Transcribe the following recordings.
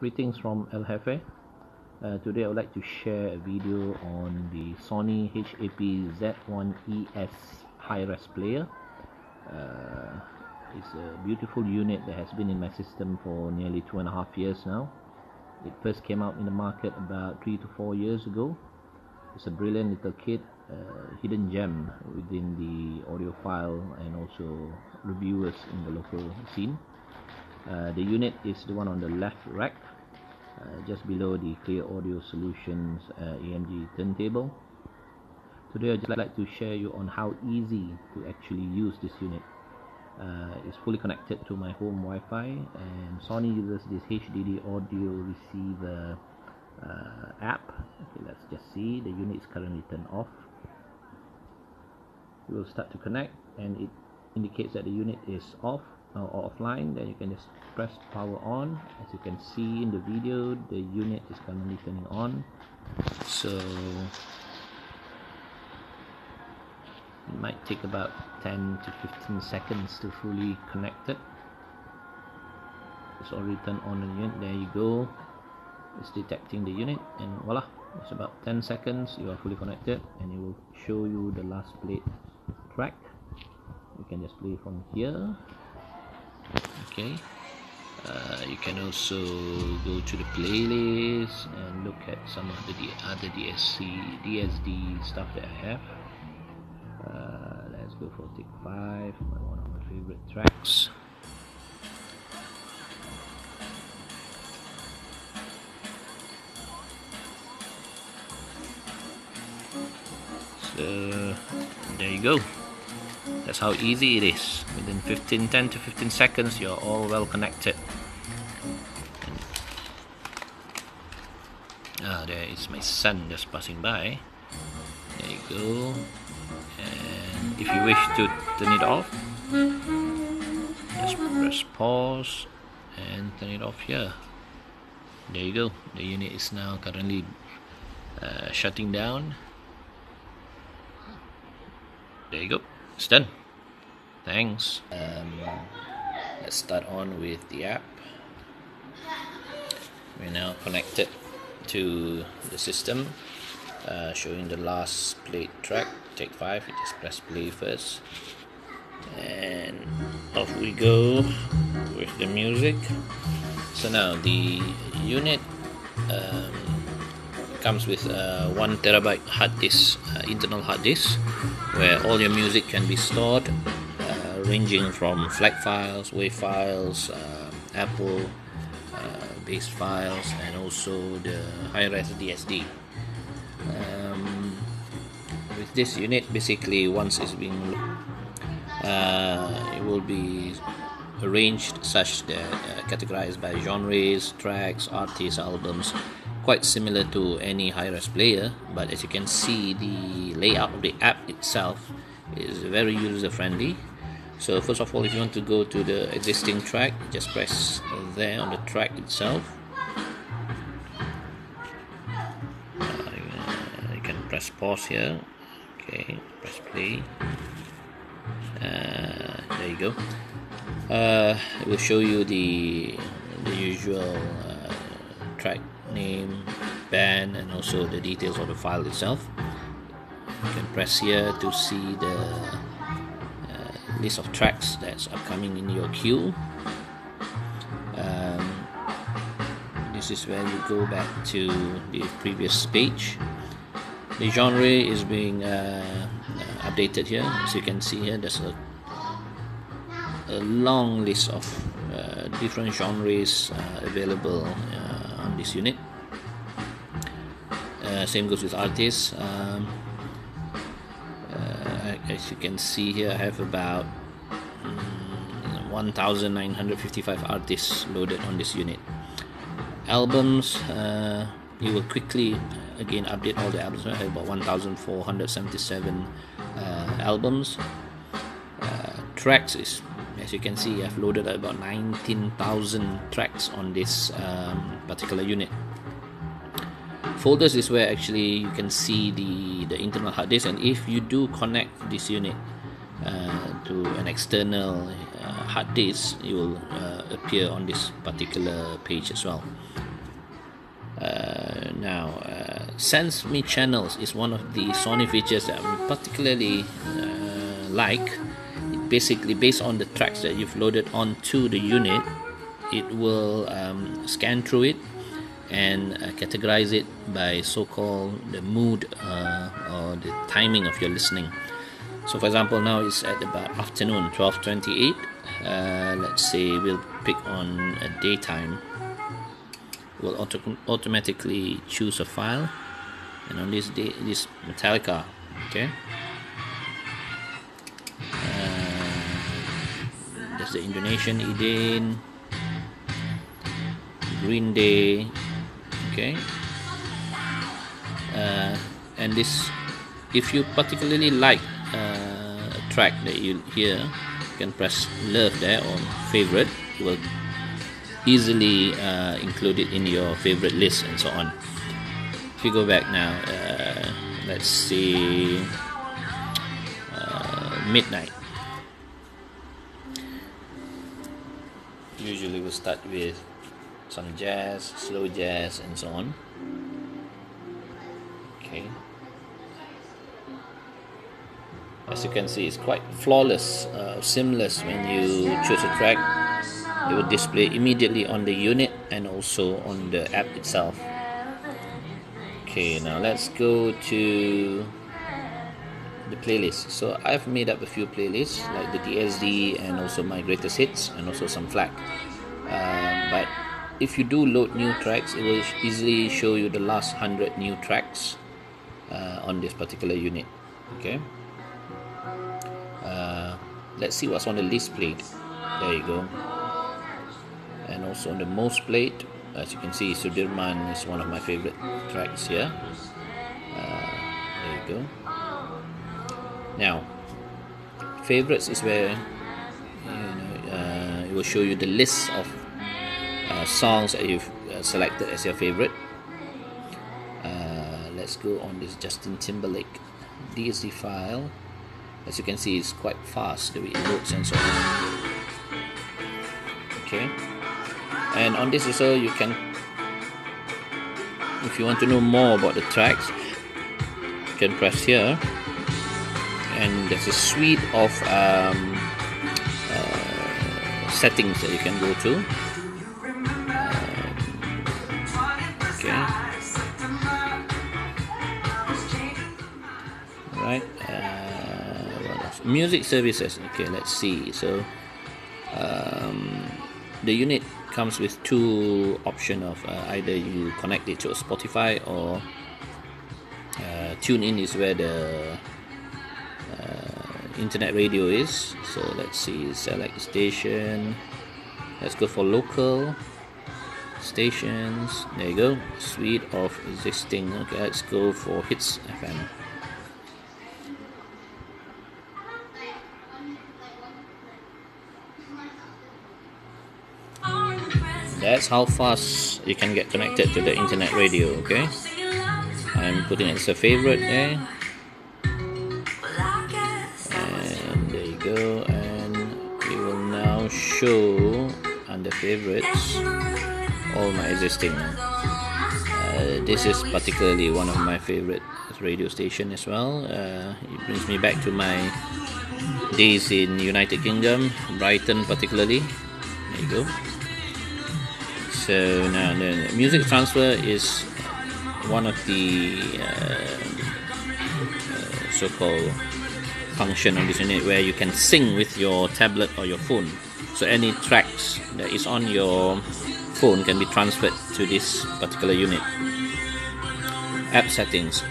Greetings from El Jefe. Today I would like to share a video on the Sony HAP Z1ES high-res player. It's a beautiful unit that has been in my system for nearly 2.5 years now. It first came out in the market about 3 to 4 years ago. It's a brilliant little kit, hidden gem within the audiophile and also reviewers in the local scene. The unit is the one on the left rack, just below the Clear Audio Solutions AMG turntable. Today I'd just like to share you on how easy to actually use this unit. It's fully connected to my home Wi-Fi, and Sony uses this HDD audio receiver app. Okay, let's just see. The unit is currently turned off. We will start to connect, and it indicates that the unit is off or offline. Then you can just press power on. As you can see in the video, the unit is currently turning on, so it might take about 10 to 15 seconds to fully connect it. It's already turned on the unit. There you go. It's detecting the unit, and voila, it's about 10 seconds. You are fully connected, and it will show you the last played track. You can just play from here. Okay, you can also go to the playlist and look at some of the other DSD stuff that I have. Let's go for take 5, one of my favorite tracks. So there you go. That's how easy it is. Within 10 to 15 seconds, you're all well connected. There is my son just passing by. There you go. And if you wish to turn it off, just press pause and turn it off here. There you go. The unit is now currently shutting down. There you go. It's done. Thanks. Let's start on with the app. We're now connected to the system, showing the last played track, take 5. You just press play first, and off we go with the music. So now the unit comes with a 1 terabyte hard disk, internal hard disk, where all your music can be stored, ranging from FLAC files, WAV files, Apple based files, and also the high-res DSD. With this unit, basically once it's being it will be arranged such that categorized by genres, tracks, artists, albums, quite similar to any high-res player. But as you can see, the layout of the app itself is very user-friendly. So first of all, if you want to go to the existing track, just press there on the track itself. You can press pause here. Okay, press play. There you go. It will show you the usual track name, band, and also the details of the file itself. You can press here to see the list of tracks that's upcoming in your queue. This is where you go back to the previous page. The genre is being updated here. As you can see here, there's a long list of different genres available on this unit. Same goes with artists. As you can see here, I have about 1,955 artists loaded on this unit. Albums, you will quickly again update all the albums. I have about 1,477 albums. Tracks is, as you can see, I've loaded about 19,000 tracks on this particular unit. Folders is where actually you can see the internal hard disk, and if you do connect this unit to an external hard disk, it will appear on this particular page as well. Now, Sends Me Channels is one of the Sony features that I particularly like. It basically, based on the tracks that you've loaded onto the unit, it will scan through it and categorize it by so-called the mood or the timing of your listening. So for example, now it's at about afternoon, 12:28. Let's say we'll pick on a daytime. Will automatically choose a file, and on this day, this Metallica, okay. There's the Indonesian Eden, Green Day, okay. And this, if you particularly like a track that you hear, you can press love there or favorite. It will easily include it in your favorite list and so on. If you go back now, let's see, midnight. Usually we'll start with some jazz, slow jazz and so on. Okay. As you can see, it's quite flawless, seamless. When you choose a track, it will display immediately on the unit and also on the app itself. Okay, now let's go to the playlist. So I've made up a few playlists like the DSD and also my greatest hits and also some FLAC. But if you do load new tracks, it will easily show you the last 100 new tracks on this particular unit. Okay. Let's see what's on the least played. There you go. And also on the most played, as you can see, Sudirman is one of my favorite tracks here. There you go. Now, favorites is where it will show you the list of songs that you've selected as your favorite. Let's go on this Justin Timberlake DSD file. As you can see, it's quite fast the way it loads and so on. Okay. And on this also, you can, if you want to know more about the tracks, you can press here, and there's a suite of settings that you can go to. Okay. Right. Music services. Okay, let's see. So the unit comes with two options of either you connect it to a Spotify or tune in is where the internet radio is. So let's see, select station. Let's go for local stations. There you go, suite of existing. Okay, let's go for Hits FM. That's how fast you can get connected to the internet radio. Okay, I'm putting it as a favorite there, and there you go, and it will now show under favorites all my existing. This is particularly one of my favorite radio station as well. It brings me back to my days in United Kingdom, Brighton particularly. There you go. So now the music transfer is one of the so-called function on this unit where you can sync with your tablet or your phone. So any tracks that is on your phone can be transferred to this particular unit. App settings.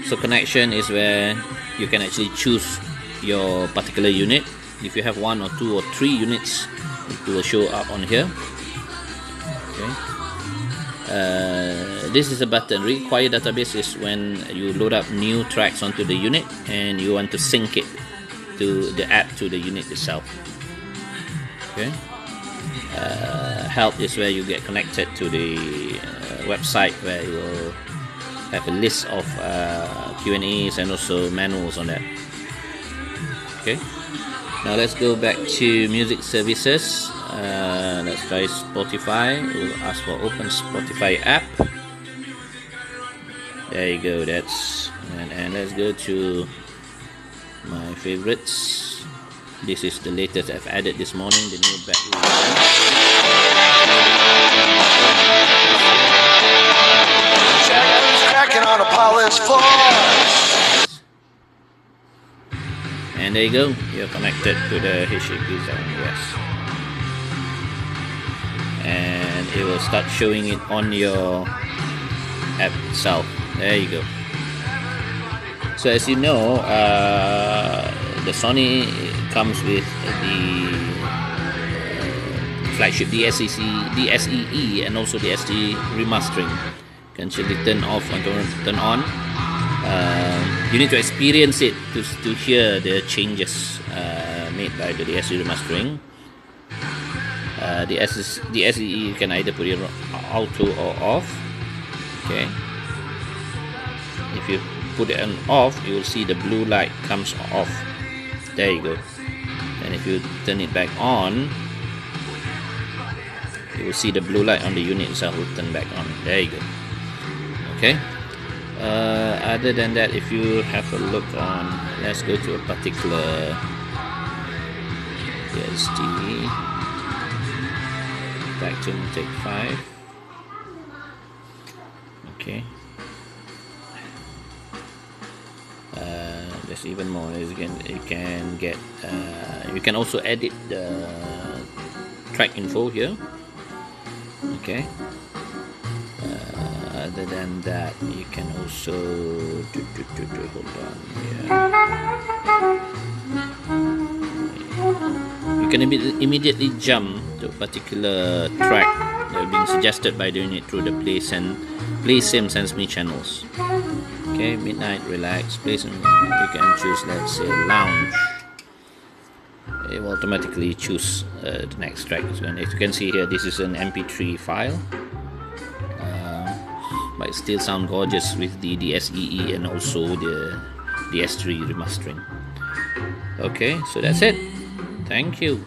So connection is where you can actually choose your particular unit. If you have 1 or 2 or 3 units, it will show up on here. Okay. This is a button. Require database is when you load up new tracks onto the unit and you want to sync it to the app to the unit itself. Okay. Help is where you get connected to the website where you will have a list of Q&As and also manuals on that. Okay. Now let's go back to music services. Let's try Spotify. We'll ask for open Spotify app. There you go. That's and let's go to my favorites. This is the latest I've added this morning, the new battery. And there you go, you're connected to the HAP Zone, yes. And it will start showing it on your app itself. There you go. So as you know, the Sony comes with the flagship DSEE and also the SD remastering. You can actually turn off and turn on. You need to experience it to hear the changes made by the SD remastering. The SEE you can either put it auto or off. Okay. If you put it on off, you will see the blue light comes off. There you go. And if you turn it back on, you will see the blue light on the unit itself will turn back on. There you go. Okay. Other than that, if you have a look on, let's go to a particular SD. Back to take 5. Okay. There's even more. You can get. You can also edit the track info here. Okay. Other than that, you can also hold on here. You can immediately jump to a particular track that is being suggested by the unit through the play sim sends me channels. Okay, midnight, relax, play sim. You can choose, let's say, lounge. It will automatically choose the next track. So as you can see here, this is an MP3 file. But it still sounds gorgeous with the DSEE and also the S3 remastering. Okay, so that's it. Thank you.